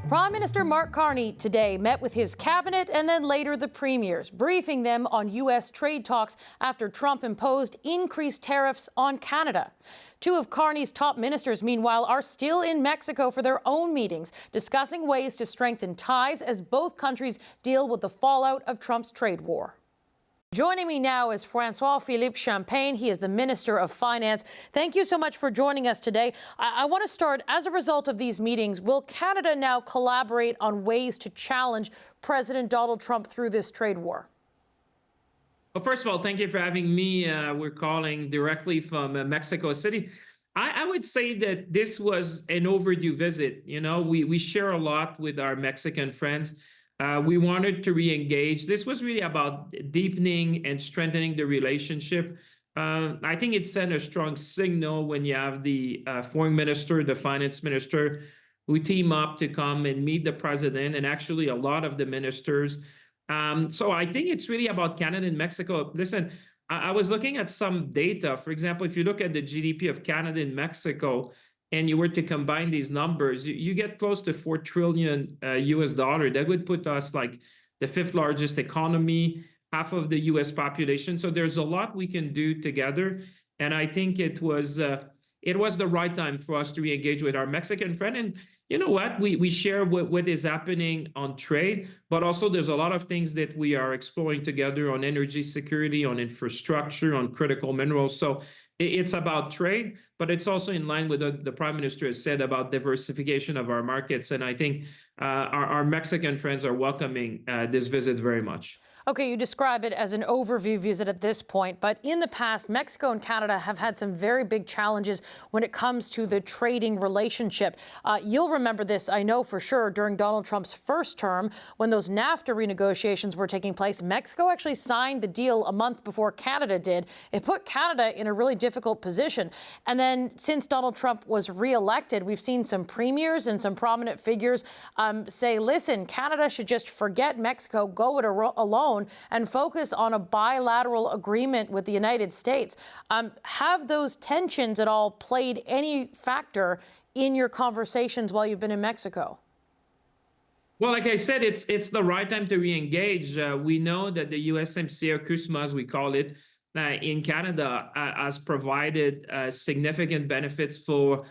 Prime Minister Mark Carney today met with his cabinet and then later the premiers, briefing them on U.S. trade talks after Trump imposed increased tariffs on Canada. Two of Carney's top ministers, meanwhile, are still in Mexico for their own meetings, discussing ways to strengthen ties as both countries deal with the fallout of Trump's trade war. Joining me now is François Phillipe-Champagne. He is the Minister of Finance. Thank you so much for joining us today. I want to start, as a result of these meetings, will Canada now collaborate on ways to challenge President Donald Trump through this trade war? Well, first of all, thank you for having me. We're calling directly from Mexico City. I would say that this was an overdue visit. You know, we share a lot with our Mexican friends. We wanted to re-engage. This was really about deepening and strengthening the relationship. I think it sent a strong signal when you have the foreign minister, the finance minister, who team up to come and meet the president, and actually a lot of the ministers. So I think it's really about Canada and Mexico. Listen, I was looking at some data. For example, if you look at the GDP of Canada and Mexico, and you were to combine these numbers, you get close to $4 trillion US dollar. That would put us like the fifth largest economy, half of the US population. So there's a lot we can do together. And I think it was the right time for us to re-engage with our Mexican friend. And you know what? We share what is happening on trade, but also there's a lot of things that we are exploring together on energy security, on infrastructure, on critical minerals. So it's about trade, but it's also in line with what the Prime Minister has said about diversification of our markets. And I think our Mexican friends are welcoming this visit very much. Okay, you describe it as an overview visit at this point, but in the past, Mexico and Canada have had some very big challenges when it comes to the trading relationship. You'll remember this, I know for sure, during Donald Trump's first term, when those NAFTA renegotiations were taking place. Mexico actually signed the deal a month before Canada did. It put Canada in a really difficult position. And then since Donald Trump was reelected, we've seen some premiers and some prominent figures say, listen, Canada should just forget Mexico, go it alone, and focus on a bilateral agreement with the United States. Have those tensions at all played any factor in your conversations while you've been in Mexico? Well, like I said, it's the right time to re-engage. We know that the USMCA, CUSMA, as we call it, in Canada, has provided significant benefits for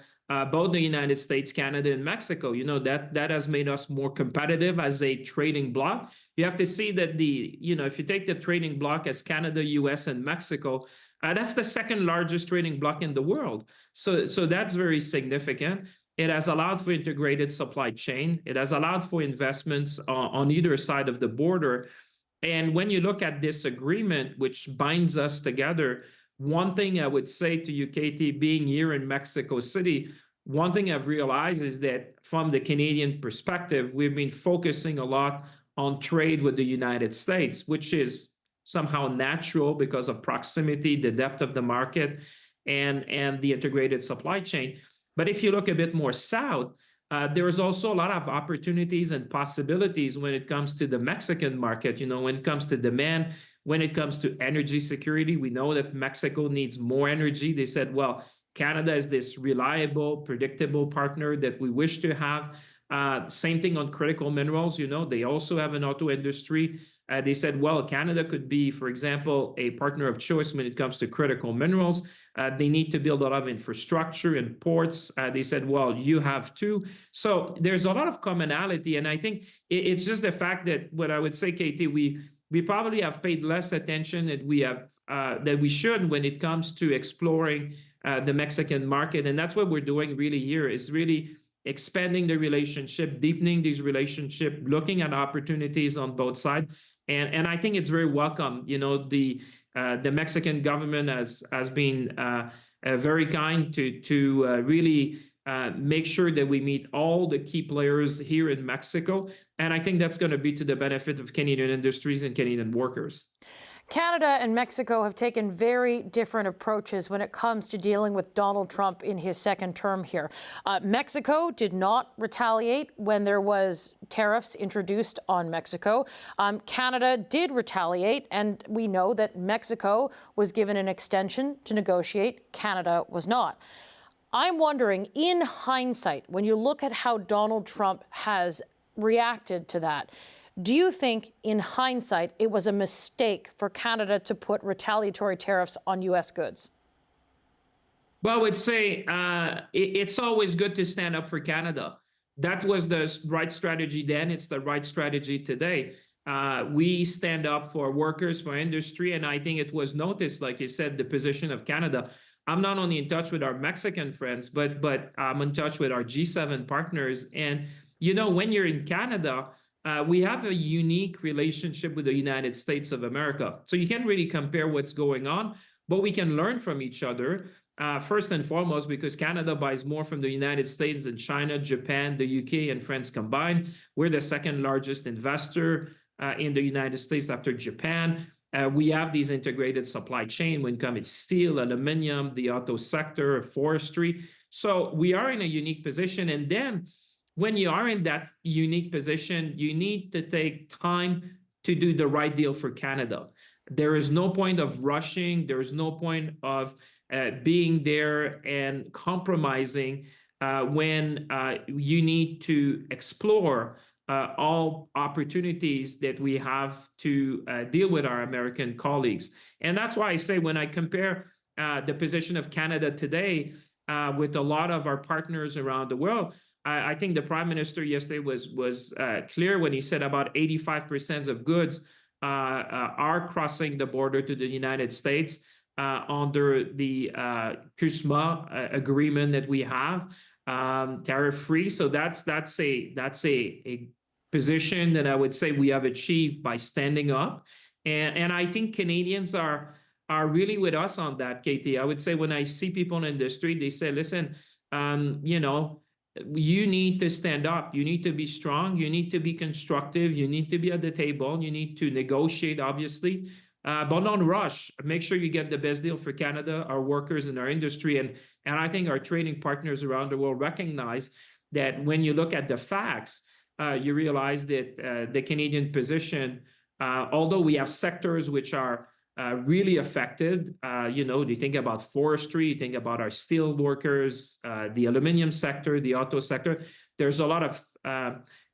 both the United States, Canada, and Mexico. You know, that has made us more competitive as a trading bloc. You have to see that if you take the trading bloc as Canada, US, and Mexico, that's the second largest trading bloc in the world. So that's very significant. It has allowed for integrated supply chain. It has allowed for investments on either side of the border. And when you look at this agreement, which binds us together, one thing I would say to you, Katie, being here in Mexico City, one thing I've realized is that from the Canadian perspective, we've been focusing a lot on trade with the United States, which is somehow natural because of proximity, the depth of the market, and the integrated supply chain. But if you look a bit more south, there is also a lot of opportunities and possibilities when it comes to the Mexican market, when it comes to demand, when it comes to energy security. We know that Mexico needs more energy. They said, well, Canada is this reliable, predictable partner that we wish to have. Same thing on critical minerals. They also have an auto industry. They said, well, Canada could be, for example, a partner of choice when it comes to critical minerals. They need to build a lot of infrastructure and ports. They said, well, you have too. So there's a lot of commonality. And I think it's just the fact that what I would say, Katie, we probably have paid less attention that we should when it comes to exploring the Mexican market. And that's what we're doing really here, is really expanding the relationship, deepening these relationships, looking at opportunities on both sides. And I think it's very welcome. The Mexican government has been very kind to really make sure that we meet all the key players here in Mexico. And I think that's going to be to the benefit of Canadian industries and Canadian workers. Canada and Mexico have taken very different approaches when it comes to dealing with Donald Trump in his second term here. Mexico did not retaliate when there was tariffs introduced on Mexico. Canada did retaliate, and we know that Mexico was given an extension to negotiate. Canada was not. I'm wondering, in hindsight, when you look at how Donald Trump has reacted to that, do you think, in hindsight, it was a mistake for Canada to put retaliatory tariffs on U.S. goods? Well, I would say it's always good to stand up for Canada. That was the right strategy then. It's the right strategy today. We stand up for workers, for industry, and I think it was noticed, like you said, the position of Canada. I'm not only in touch with our Mexican friends, but I'm in touch with our G7 partners. And, you know, when you're in Canada, we have a unique relationship with the United States of America. So you can't really compare what's going on, but we can learn from each other. First and foremost, because Canada buys more from the United States than China, Japan, the UK, and France combined. We're the second largest investor in the United States after Japan. We have these integrated supply chain when it comes to steel, aluminum, the auto sector, forestry. So we are in a unique position. And then when you are in that unique position, you need to take time to do the right deal for Canada. There is no point of rushing. There is no point of being there and compromising when you need to explore all opportunities that we have to deal with our American colleagues. And that's why I say when I compare the position of Canada today with a lot of our partners around the world, I think the Prime Minister yesterday was clear when he said about 85% of goods are crossing the border to the United States under the CUSMA agreement that we have, tariff-free. So that's a position that I would say we have achieved by standing up, and I think Canadians are really with us on that, Katie. I would say when I see people in the street, they say, "Listen, you know, you need to stand up. You need to be strong. You need to be constructive. You need to be at the table. You need to negotiate, obviously." But don't rush. Make sure you get the best deal for Canada, our workers, and our industry. And I think our trading partners around the world recognize that when you look at the facts, you realize that the Canadian position, although we have sectors which are really affected, you know, you think about forestry, you think about our steel workers, the aluminum sector, the auto sector, there's a lot of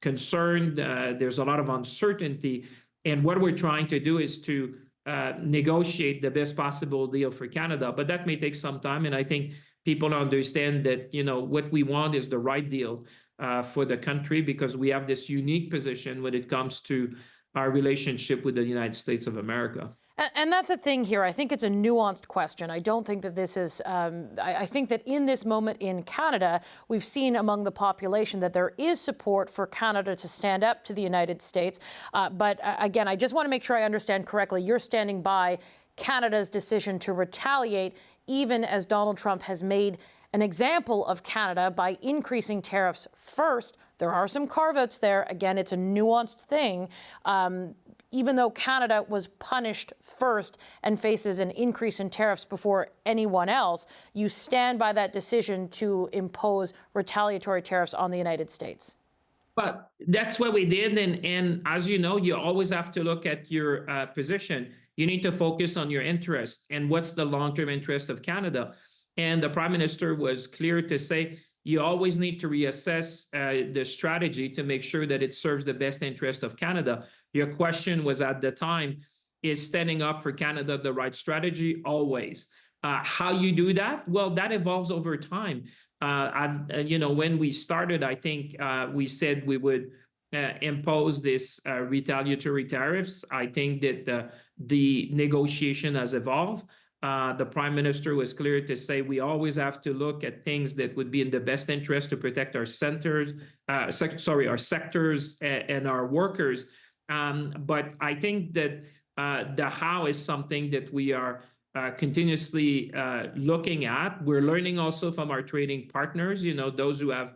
concern, there's a lot of uncertainty. And what we're trying to do is to negotiate the best possible deal for Canada, but that may take some time. And I think people understand that, you know, what we want is the right deal for the country, because we have this unique position when it comes to our relationship with the United States of America. And that's a thing here. I think it's a nuanced question. I don't think that this is, I think that in this moment in Canada, we've seen among the population that there is support for Canada to stand up to the United States. But again, I just want to make sure I understand correctly. You're standing by Canada's decision to retaliate, even as Donald Trump has made an example of Canada by increasing tariffs first. There are some carve-outs there. Again, it's a nuanced thing. Even though Canada was punished first and faces an increase in tariffs before anyone else, you stand by that decision to impose retaliatory tariffs on the United States. But that's what we did. And as you know, you always have to look at your position. You need to focus on your interest and what's the long-term interest of Canada. And the Prime Minister was clear to say, you always need to reassess the strategy to make sure that it serves the best interest of Canada. Your question was at the time, is standing up for Canada the right strategy? Always. How you do that? Well, that evolves over time. You know, when we started, I think we said we would impose this retaliatory tariffs. I think that the negotiation has evolved. The Prime Minister was clear to say we always have to look at things that would be in the best interest to protect our centers, our sectors and our workers. But I think that the how is something that we are continuously looking at. We're learning also from our trading partners, you know, those who have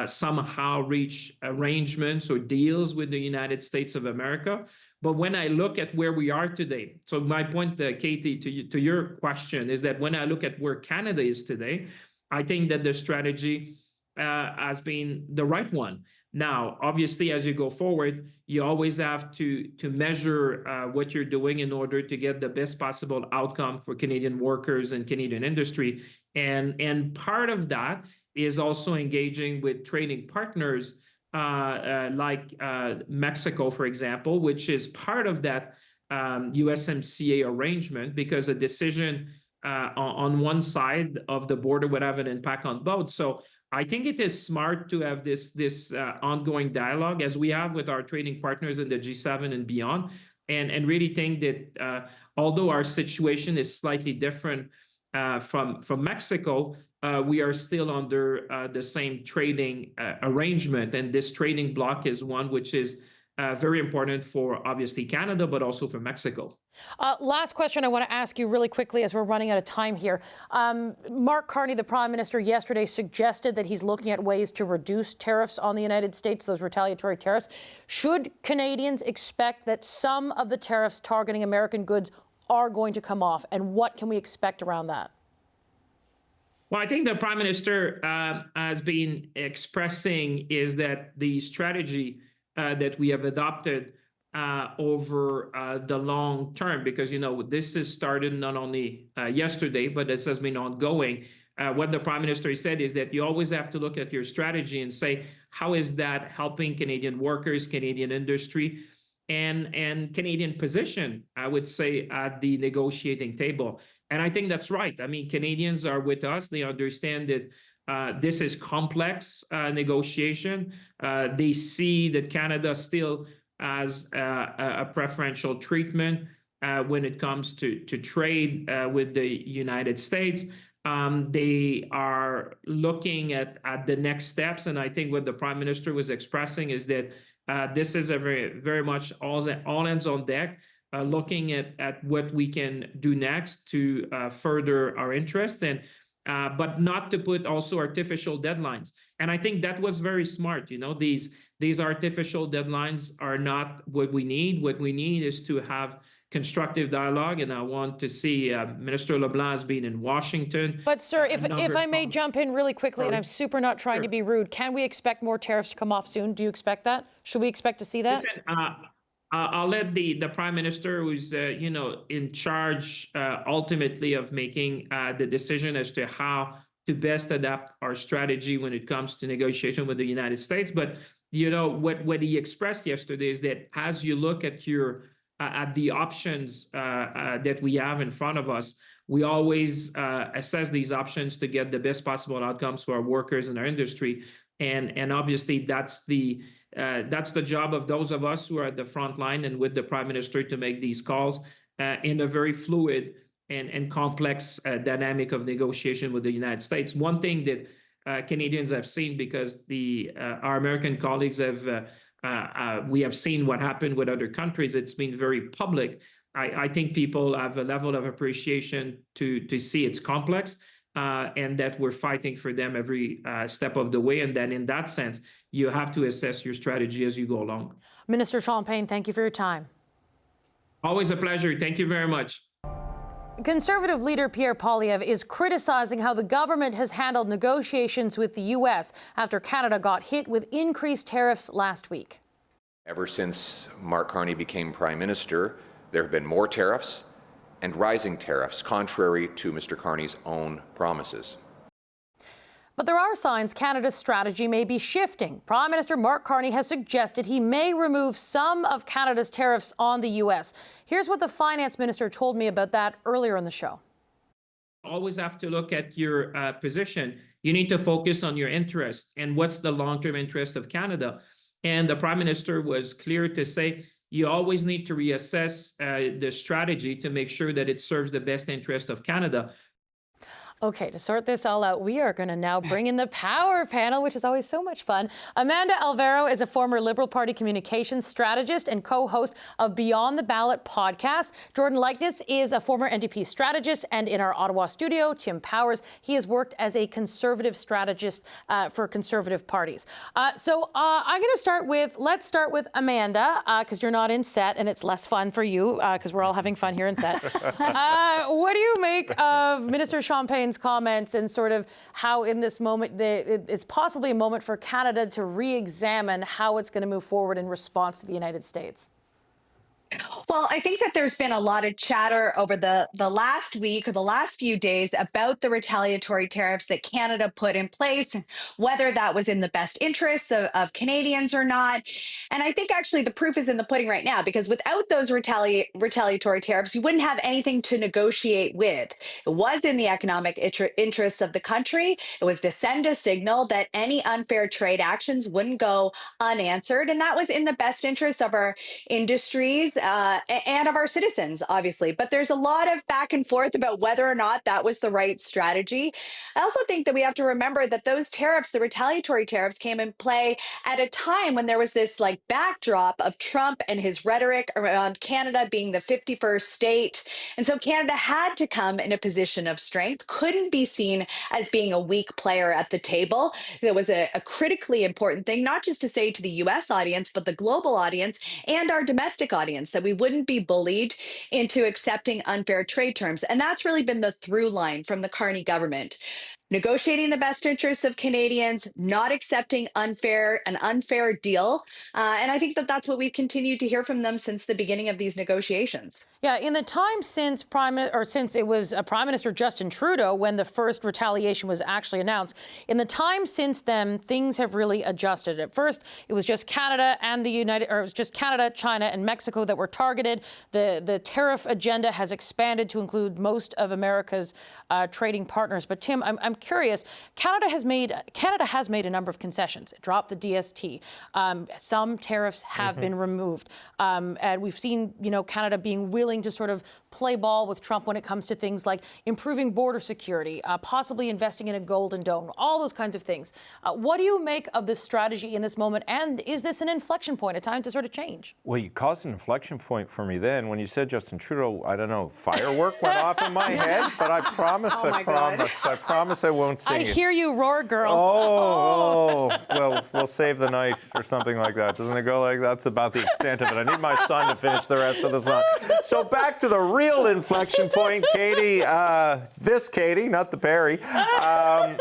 somehow reach arrangements or deals with the United States of America. But when I look at where we are today, so my point, Katie, to your question is that when I look at where Canada is today, I think that the strategy has been the right one. Now, obviously, as you go forward, you always have to measure what you're doing in order to get the best possible outcome for Canadian workers and Canadian industry. And part of that is also engaging with trading partners like Mexico, for example, which is part of that USMCA arrangement, because a decision on one side of the border would have an impact on both. So I think it is smart to have this ongoing dialogue, as we have with our trading partners in the G7 and beyond, and really think that although our situation is slightly different from Mexico, we are still under the same trading arrangement, and this trading bloc is one which is very important for obviously Canada, but also for Mexico. Last question I want to ask you really quickly, as we're running out of time here. Mark Carney, the Prime Minister, yesterday suggested that he's looking at ways to reduce tariffs on the United States, those retaliatory tariffs. Should Canadians expect that some of the tariffs targeting American goods are going to come off, and what can we expect around that? Well, I think the Prime Minister has been expressing is that the strategy that we have adopted over the long term, because, you know, this has started not only yesterday, but this has been ongoing. What the Prime Minister said is that you always have to look at your strategy and say, how is that helping Canadian workers, Canadian industry, and Canadian position, I would say, at the negotiating table. And I think that's right. I mean, Canadians are with us. They understand that this is complex negotiation. They see that Canada still has a preferential treatment when it comes to trade with the United States. They are looking at the next steps, and I think what the Prime Minister was expressing is that this is a very much all hands on deck, looking at what we can do next to further our interest, and but not to put also artificial deadlines. And I think that was very smart. You know, these artificial deadlines are not what we need. What we need is to have constructive dialogue, and I want to see Minister LeBlanc has been in Washington. But sir, if I may jump in really quickly, and I'm super not trying to be rude, can we expect more tariffs to come off soon? Do you expect that? Should we expect to see that? Listen, I'll let the Prime Minister, who's you know, in charge ultimately of making the decision as to how to best adapt our strategy when it comes to negotiation with the United States. But you know what he expressed yesterday is that as you look at your at the options that we have in front of us, we always assess these options to get the best possible outcomes for our workers and our industry. And obviously that's the job of those of us who are at the front line and with the Prime Minister to make these calls in a very fluid and complex dynamic of negotiation with the United States. One thing that Canadians have seen, because our American colleagues have we have seen what happened with other countries. It's been very public. I think people have a level of appreciation to see it's complex and that we're fighting for them every step of the way. And then in that sense, you have to assess your strategy as you go along. Minister Champagne, thank you for your time. Always a pleasure. Thank you very much. Conservative leader Pierre Poilievre is criticizing how the government has handled negotiations with the U.S. after Canada got hit with increased tariffs last week. Ever since Mark Carney became Prime Minister, there have been more tariffs and rising tariffs, contrary to Mr. Carney's own promises. But there are signs Canada's strategy may be shifting. Prime Minister Mark Carney has suggested he may remove some of Canada's tariffs on the U.S. Here's what the finance minister told me about that earlier in the show. Always have to look at your position. You need to focus on your interest and what's the long-term interest of Canada. And the Prime Minister was clear to say you always need to reassess the strategy to make sure that it serves the best interest of Canada. Okay, to sort this all out, we are going to now bring in the power panel, which is always so much fun. Amanda Alvaro is a former Liberal Party communications strategist and co-host of Beyond the Ballot podcast. Jordan Likeness is a former NDP strategist, and in our Ottawa studio, Tim Powers, he has worked as a conservative strategist for conservative parties. So I'm going to let's start with Amanda, because you're not in set and it's less fun for you because we're all having fun here in set. What do you make of Minister Champagne's Champagne's comments and sort of how in this moment it's possibly a moment for Canada to re-examine how it's going to move forward in response to the United States? Well, I think that there's been a lot of chatter over the last week or the last few days about the retaliatory tariffs that Canada put in place, whether that was in the best interests of Canadians or not. And I think actually the proof is in the pudding right now, because without those retaliatory tariffs, you wouldn't have anything to negotiate with. It was in the economic interests of the country. It was to send a signal that any unfair trade actions wouldn't go unanswered. And that was in the best interests of our industries and of our citizens, obviously. But there's a lot of back and forth about whether or not that was the right strategy. I also think that we have to remember that those tariffs, the retaliatory tariffs, came in play at a time when there was this like backdrop of Trump and his rhetoric around Canada being the 51st state. And so Canada had to come in a position of strength, couldn't be seen as being a weak player at the table. It was a critically important thing, not just to say to the US audience, but the global audience and our domestic audience, that we wouldn't be bullied into accepting unfair trade terms. And that's really been the through line from the Carney government. Negotiating the best interests of Canadians, not accepting an unfair deal. And I think that that's what we've continued to hear from them since the beginning of these negotiations. Yeah, in the time since it was Prime Minister Justin Trudeau when the first retaliation was actually announced, in the time since then, things have really adjusted. At first, it was just Canada and it was just Canada, China, and Mexico that were targeted. The tariff agenda has expanded to include most of America's trading partners. But Tim, I'm curious. Canada has made a number of concessions. It dropped the DST. Some tariffs have been removed, and we've seen Canada being willing to sort of play ball with Trump when it comes to things like improving border security, possibly investing in a golden dome, all those kinds of things. What do you make of this strategy in this moment? And is this an inflection point, a time to sort of change? Well, you caused an inflection point for me then. When you said Justin Trudeau, I don't know, firework went off in my head, but I promise I won't sing it. I hear you roar, girl. Well, we'll save the night or something like that. Doesn't it go like that? That's about the extent of it. I need my son to finish the rest of the song. So back to the real inflection point, Katie. This Katie, not the Perry. I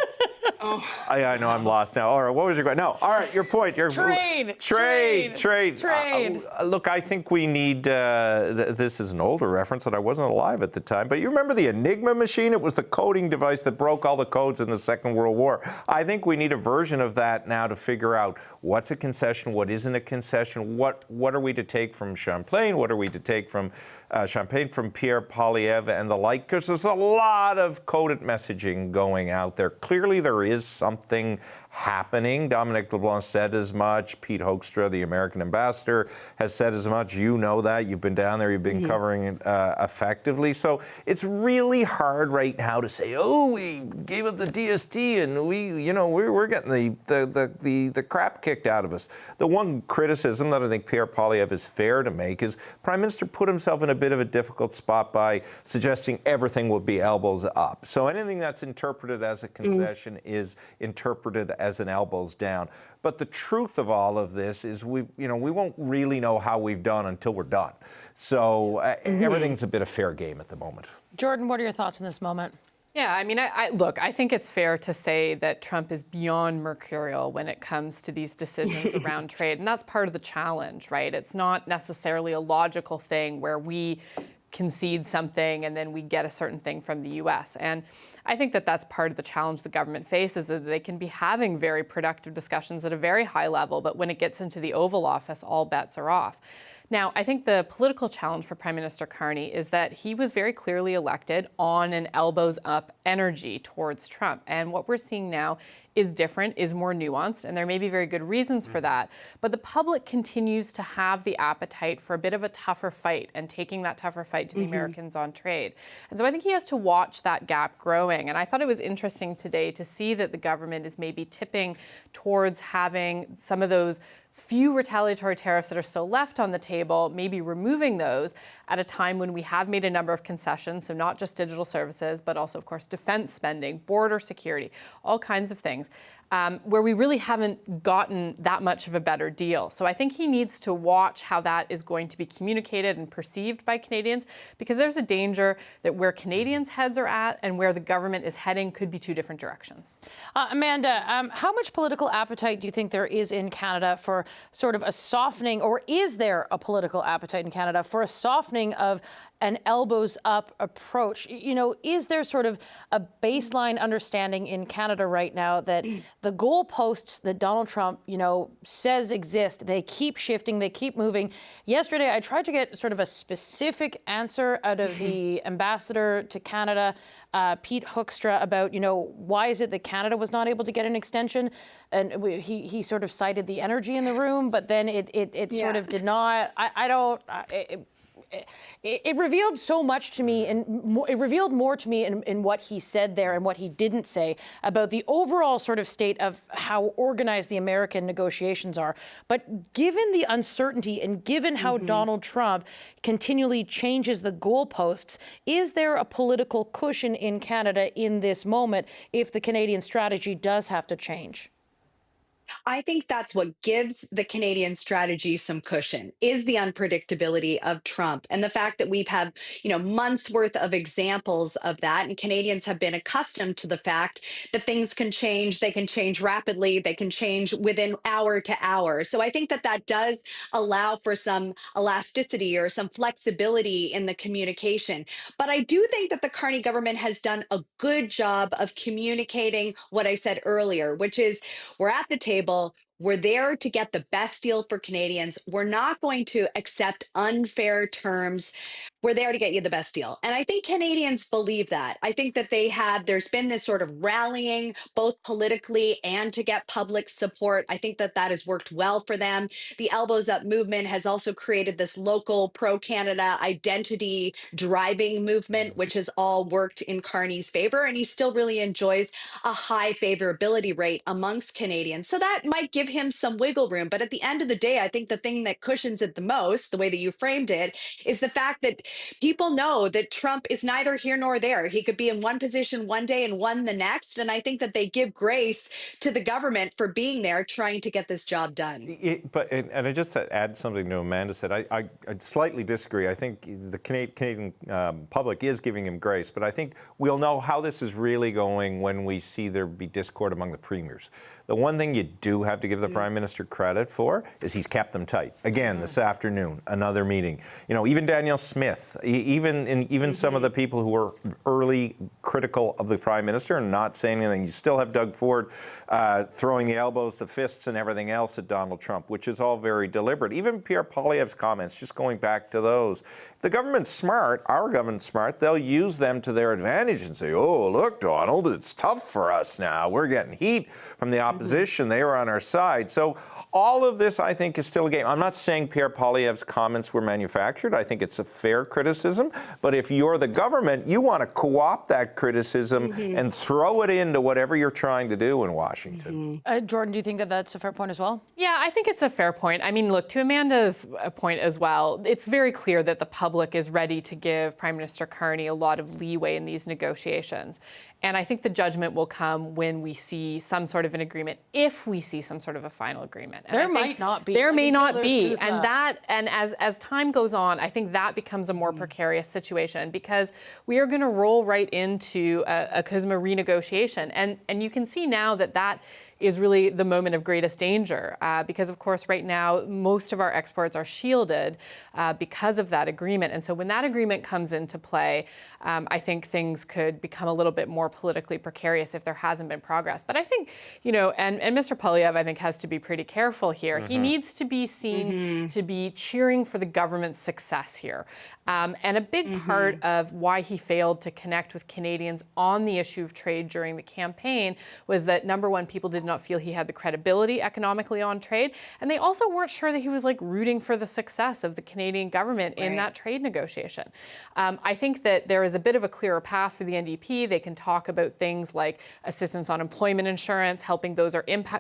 know I'm lost now. All right, what was your question? No, all right, your point. Trade. Look, I think we need, this is an older reference and I wasn't alive at the time, but you remember the Enigma machine? It was the coding device that broke all the codes in the Second World War. I think we need a version of that now to figure out what's a concession, what isn't a concession, what are we to take from Champlain, what are we to take from Champagne, from Pierre Poilievre and the like, because there's a lot of coded messaging going out there. Clearly there is something happening. Dominic LeBlanc said as much. Pete Hoekstra, the American ambassador, has said as much. You know that. You've been down there. You've been covering it effectively. So it's really hard right now to say, oh, we gave up the DST and we're getting the crap kicked out of us. The one criticism that I think Pierre Poilievre is fair to make is Prime Minister put himself in a bit of a difficult spot by suggesting everything would be elbows up. So anything that's interpreted as a concession is interpreted as an elbows down. But the truth of all of this is we won't really know how we've done until we're done. So everything's a bit of fair game at the moment. Jordan, what are your thoughts in this moment? Yeah, I mean, I think it's fair to say that Trump is beyond mercurial when it comes to these decisions around trade. And that's part of the challenge, right? It's not necessarily a logical thing where we concede something and then we get a certain thing from the U.S. And I think that that's part of the challenge the government faces, is that they can be having very productive discussions at a very high level, but when it gets into the Oval Office, all bets are off. Now, I think the political challenge for Prime Minister Carney is that he was very clearly elected on an elbows-up energy towards Trump. And what we're seeing now is different, is more nuanced, and there may be very good reasons for that. But the public continues to have the appetite for a bit of a tougher fight and taking that tougher fight to the Americans on trade. And so I think he has to watch that gap growing. And I thought it was interesting today to see that the government is maybe tipping towards having some of those few retaliatory tariffs that are still left on the table, maybe removing those at a time when we have made a number of concessions, so not just digital services, but also, of course, defense spending, border security, all kinds of things. where we really haven't gotten that much of a better deal. So I think he needs to watch how that is going to be communicated and perceived by Canadians, because there's a danger that where Canadians' heads are at and where the government is heading could be two different directions. Amanda, how much political appetite do you think there is in Canada for sort of a softening, or is there a political appetite in Canada for a softening of an elbows up approach? You know, is there sort of a baseline understanding in Canada right now that the goalposts that Donald Trump, you know, says exist, they keep shifting, they keep moving? Yesterday, I tried to get sort of a specific answer out of the ambassador to Canada, Pete Hoekstra, about, you know, why is it that Canada was not able to get an extension? And he sort of cited the energy in the room, but then it sort of did not. It revealed so much to me, and it revealed more to me in what he said there and what he didn't say about the overall sort of state of how organized the American negotiations are. But given the uncertainty and given how Donald Trump continually changes the goalposts, is there a political cushion in Canada in this moment if the Canadian strategy does have to change? I think that's what gives the Canadian strategy some cushion, is the unpredictability of Trump and the fact that we've had, you know, months worth of examples of that. And Canadians have been accustomed to the fact that things can change. They can change rapidly. They can change within hour to hour. So I think that that does allow for some elasticity or some flexibility in the communication. But I do think that the Carney government has done a good job of communicating what I said earlier, which is we're at the table. We're there to get the best deal for Canadians. We're not going to accept unfair terms. We're there to get you the best deal. And I think Canadians believe that. I think that there's been this sort of rallying, both politically and to get public support. I think that that has worked well for them. The Elbows Up movement has also created this local pro-Canada identity driving movement, which has all worked in Carney's favor. And he still really enjoys a high favorability rate amongst Canadians. So that might give him some wiggle room. But at the end of the day, I think the thing that cushions it the most, the way that you framed it, is the fact that people know that Trump is neither here nor there. He could be in one position one day and one the next. And I think that they give grace to the government for being there trying to get this job done. And I just to add something to Amanda said, I slightly disagree. I think the Canadian public is giving him grace, but I think we'll know how this is really going when we see there be discord among the premiers. The one thing you do have to give the Prime Minister credit for is he's kept them tight. Again, this afternoon, another meeting. You know, even Danielle Smith, even some of the people who were early critical of the Prime Minister and not saying anything. You still have Doug Ford throwing the elbows, the fists, and everything else at Donald Trump, which is all very deliberate. Even Pierre Poilievre's comments, just going back to those. The government's smart, our government's smart, they'll use them to their advantage and say, oh, look, Donald, it's tough for us now. We're getting heat from the opposition. They were on our side. So all of this, I think, is still a game. I'm not saying Pierre Poilievre's comments were manufactured. I think it's a fair criticism. But if you're the government, you want to co-opt that criticism and throw it into whatever you're trying to do in Washington. Jordan, do you think that that's a fair point as well? Yeah, I think it's a fair point. I mean, look, to Amanda's point as well, it's very clear that the public is ready to give Prime Minister Carney a lot of leeway in these negotiations. And I think the judgment will come when we see some sort of an agreement, if we see some sort of a final agreement. And there might not be. There may not be. And as time goes on, I think that becomes a more precarious situation, because we are going to roll right into a CUSMA renegotiation. And you can see now that that is really the moment of greatest danger, because, of course, right now, most of our exports are shielded because of that agreement. And so when that agreement comes into play, I think things could become a little bit more politically precarious if there hasn't been progress. But I think, you know, and Mr. Poilievre, I think, has to be pretty careful here. He needs to be seen to be cheering for the government's success here. And a big part of why he failed to connect with Canadians on the issue of trade during the campaign was that, number one, people did not feel he had the credibility economically on trade. And they also weren't sure that he was like rooting for the success of the Canadian government in that trade negotiation. I think that there is a bit of a clearer path for the NDP. They can talk about things like assistance on employment insurance, helping those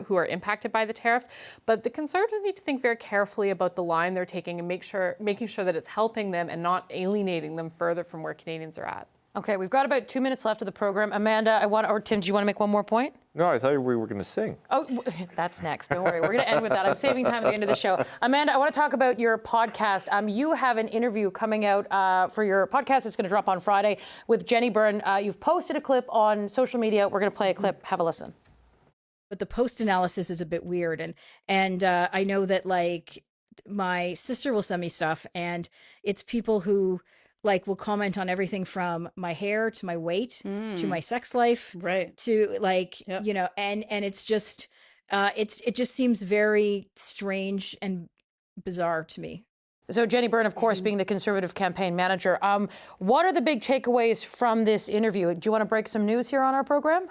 who are impacted by the tariffs. But the Conservatives need to think very carefully about the line they're taking and making sure that it's helping them and not alienating them further from where Canadians are at. Okay, we've got about 2 minutes left of the program. Amanda, or Tim, do you want to make one more point? No, I thought we were going to sing. Oh, that's next. Don't worry. We're going to end with that. I'm saving time at the end of the show. Amanda, I want to talk about your podcast. You have an interview coming out for your podcast. It's going to drop on Friday with Jenny Byrne. You've posted a clip on social media. We're going to play a clip. Have a listen. But the post analysis is a bit weird. And I know that, like, my sister will send me stuff, and it's people who like will comment on everything from my hair to my weight to my sex life, right, to like, you know, and it's just it just seems very strange and bizarre to me. So Jenny Byrne, of course, being the Conservative campaign manager, what are the big takeaways from this interview? Do you want to break some news here on our program?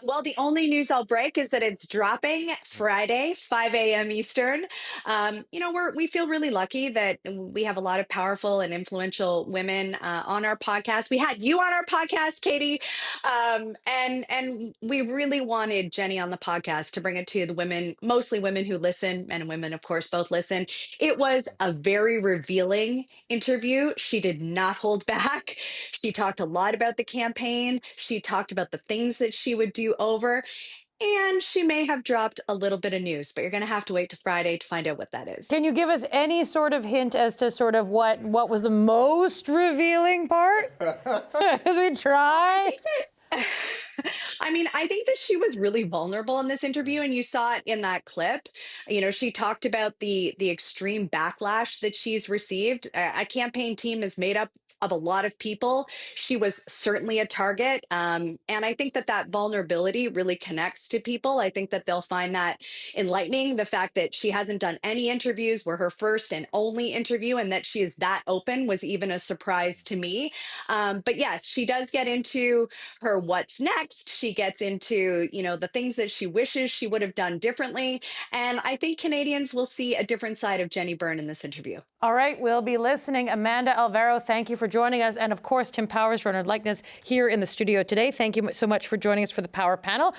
Well, the only news I'll break is that it's dropping Friday, 5 a.m. Eastern. You know, we feel really lucky that we have a lot of powerful and influential women on our podcast. We had you on our podcast, Katie, and we really wanted Jenny on the podcast to bring it to the women, mostly women who listen, men and women, of course, both listen. It was a very revealing interview. She did not hold back. She talked a lot about the campaign. She talked about the things that she would do over, and she may have dropped a little bit of news, but you're going to have to wait to Friday to find out what that is. Can you give us any sort of hint as to sort of what was the most revealing part? As we try. I mean, I think that she was really vulnerable in this interview, and you saw it in that clip. You know, she talked about the extreme backlash that she's received. A campaign team is made up of a lot of people. She was certainly a target. And I think that vulnerability really connects to people. I think that they'll find that enlightening. The fact that she hasn't done any interviews, were her first and only interview, and that she is that open was even a surprise to me. But yes, she does get into her what's next. She gets into, you know, the things that she wishes she would have done differently. And I think Canadians will see a different side of Jenny Byrne in this interview. All right, we'll be listening. Amanda Alvaro, thank you for joining us. And of course, Tim Powers, Ronald Likeness here in the studio today. Thank you so much for joining us for the Power Panel.